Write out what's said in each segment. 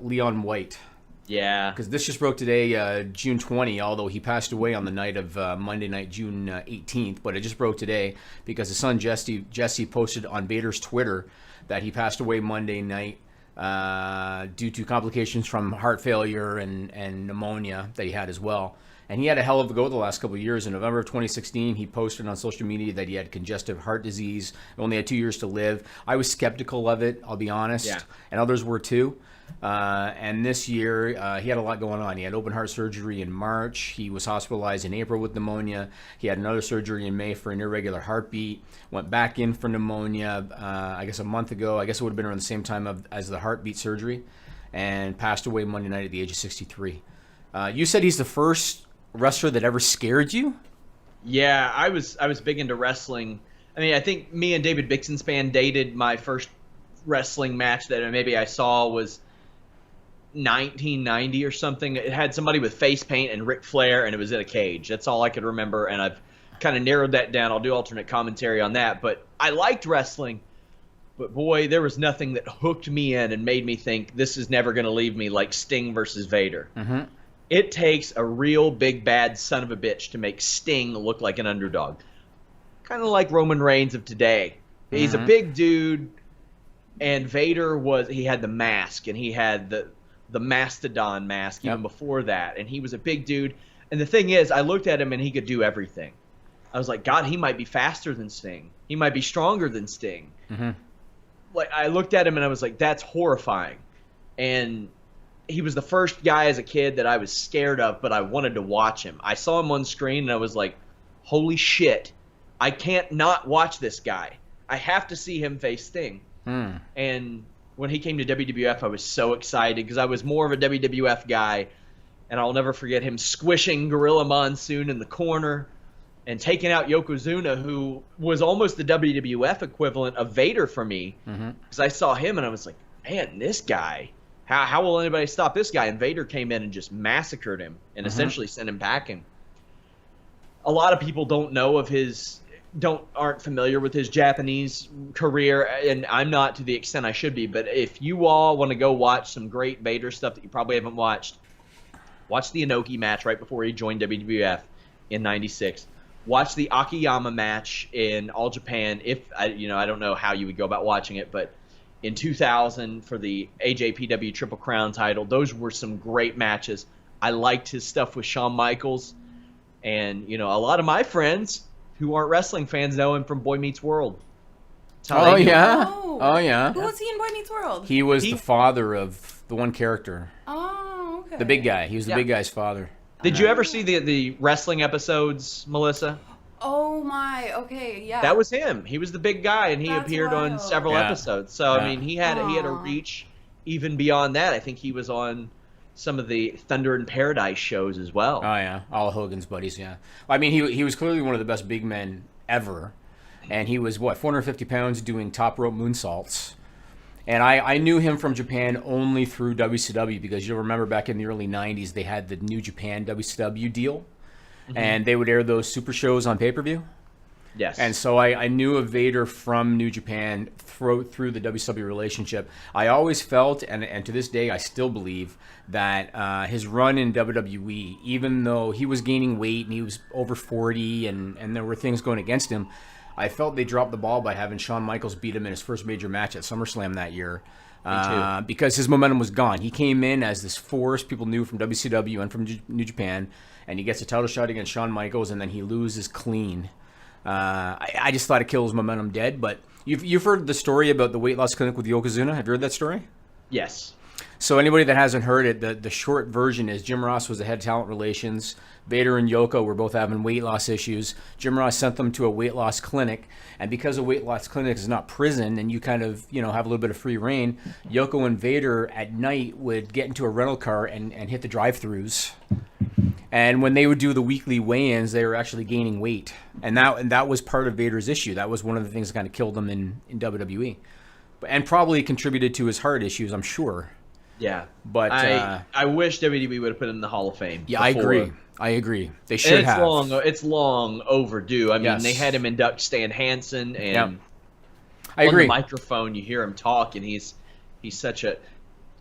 Leon White. Yeah. Because this just broke today, June 20, although he passed away on the night of Monday night, June 18th. But it just broke today because his son Jesse posted on Vader's Twitter that he passed away Monday night due to complications from heart failure and pneumonia that he had as well. And he had a hell of a go the last couple of years. In November of 2016, he posted on social media that he had congestive heart disease, only had 2 years to live. I was skeptical of it, I'll be honest, and others were too. And this year, he had a lot going on. He had open heart surgery in March. He was hospitalized in April with pneumonia. He had another surgery in May for an irregular heartbeat. Went back in for pneumonia, I guess a month ago. I guess it would have been around the same time as the heartbeat surgery. And passed away Monday night at the age of 63. You said he's the first wrestler that ever scared you? Yeah, I was big into wrestling. I mean, I think me and David Bixenspan dated. My first wrestling match that maybe I saw was 1990 or something. It had somebody with face paint and Ric Flair, and it was in a cage. That's all I could remember, and I've kind of narrowed that down. I'll do alternate commentary on that. But I liked wrestling, but boy, there was nothing that hooked me in and made me think this is never going to leave me like Sting versus Vader. Mm-hmm. It takes a real big bad son of a bitch to make Sting look like an underdog. Kind of like Roman Reigns of today. He's a big dude, and Vader he had the mask, and he had the Mastodon mask even before that, and he was a big dude. And the thing is, I looked at him and he could do everything. I was like, God, he might be faster than Sting. He might be stronger than Sting. Mm-hmm. Like, I looked at him and I was like, that's horrifying. And he was the first guy as a kid that I was scared of, but I wanted to watch him. I saw him on screen and I was like, holy shit, I can't not watch this guy. I have to see him face Sting. And when he came to WWF, I was so excited because I was more of a WWF guy, and I'll never forget him squishing Gorilla Monsoon in the corner and taking out Yokozuna, who was almost the WWF equivalent of Vader for me, because I saw him and I was like, man, this guy, how will anybody stop this guy? And Vader came in and just massacred him and essentially sent him packing. A lot of people don't know of aren't familiar with his Japanese career, and I'm not to the extent I should be, but if you all want to go watch some great Vader stuff that you probably haven't watched, watch the Inoki match right before he joined WWF in '96. Watch the Akiyama match in All Japan. I don't know how you would go about watching it, but in 2000 for the AJPW Triple Crown title, those were some great matches. I liked his stuff with Shawn Michaels, and a lot of my friends who aren't wrestling fans know him from Boy Meets World. Oh yeah. Who was he in Boy Meets World? He was the father of the one character. Oh, okay. The big guy. He was the big guy's father. Did you ever see the wrestling episodes, Melissa? Oh my, okay, yeah. That was him. He was the big guy, and he appeared on several episodes. So I mean, he had a reach even beyond that. I think he was on some of the Thunder in Paradise shows as well. Oh yeah, all Hogan's buddies. Yeah, I mean he was clearly one of the best big men ever, and he was 450 pounds doing top rope moonsaults. And I knew him from Japan only through WCW, because you'll remember back in the early 90s they had the New Japan WCW deal, and they would air those super shows on pay-per-view. Yes. And so I knew of Vader from New Japan through the WCW relationship. I always felt, and to this day I still believe, that his run in WWE, even though he was gaining weight and he was over 40 and there were things going against him, I felt they dropped the ball by having Shawn Michaels beat him in his first major match at SummerSlam that year. Because his momentum was gone. He came in as this force people knew from WCW and from New Japan, and he gets a title shot against Shawn Michaels, and then he loses clean. I just thought it killed his momentum dead. But you've heard the story about the weight loss clinic with Yokozuna. Have you heard that story? Yes. So anybody that hasn't heard it, the short version is Jim Ross was the head talent relations. Vader and Yoko were both having weight loss issues. Jim Ross sent them to a weight loss clinic, and because a weight loss clinic is not prison and you kind of have a little bit of free reign, Yoko and Vader at night would get into a rental car and hit the drive-thrus. And when they would do the weekly weigh-ins, they were actually gaining weight, and that was part of Vader's issue. That was one of the things that kind of killed him in WWE, and probably contributed to his heart issues, I'm sure. Yeah, but I wish WWE would have put him in the Hall of Fame. Yeah, I agree. They should have. It's long overdue. I mean, they had him induct Stan Hansen, and I agree. On the microphone, you hear him talk, and he's such a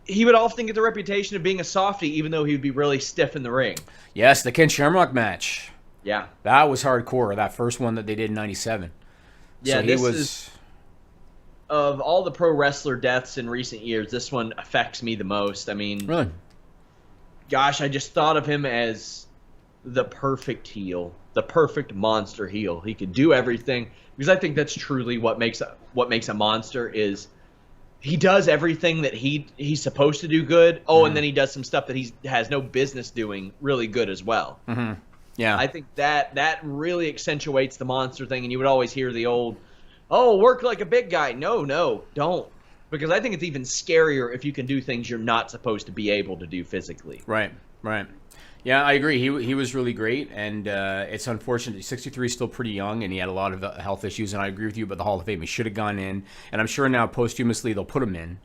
he would often get the reputation of being a softie, even though he would be really stiff in the ring. Yes, the Ken Shamrock match. Yeah. That was hardcore, that first one that they did in 97. Yeah, so he was... Of all the pro wrestler deaths in recent years, this one affects me the most. I mean, Really? Gosh, I just thought of him as the perfect heel, the perfect monster heel. He could do everything, because I think that's truly what makes a monster is he does everything that he's supposed to do good. Oh, and then he does some stuff that he has no business doing really good as well. Mm-hmm. Yeah. I think that really accentuates the monster thing, and you would always hear the old, "Oh, work like a big guy." No, don't. Because I think it's even scarier if you can do things you're not supposed to be able to do physically. Right. Yeah, I agree. He was really great, and it's unfortunate. 63 is still pretty young, and he had a lot of health issues, and I agree with you about the Hall of Fame. He should have gone in, and I'm sure now posthumously they'll put him in.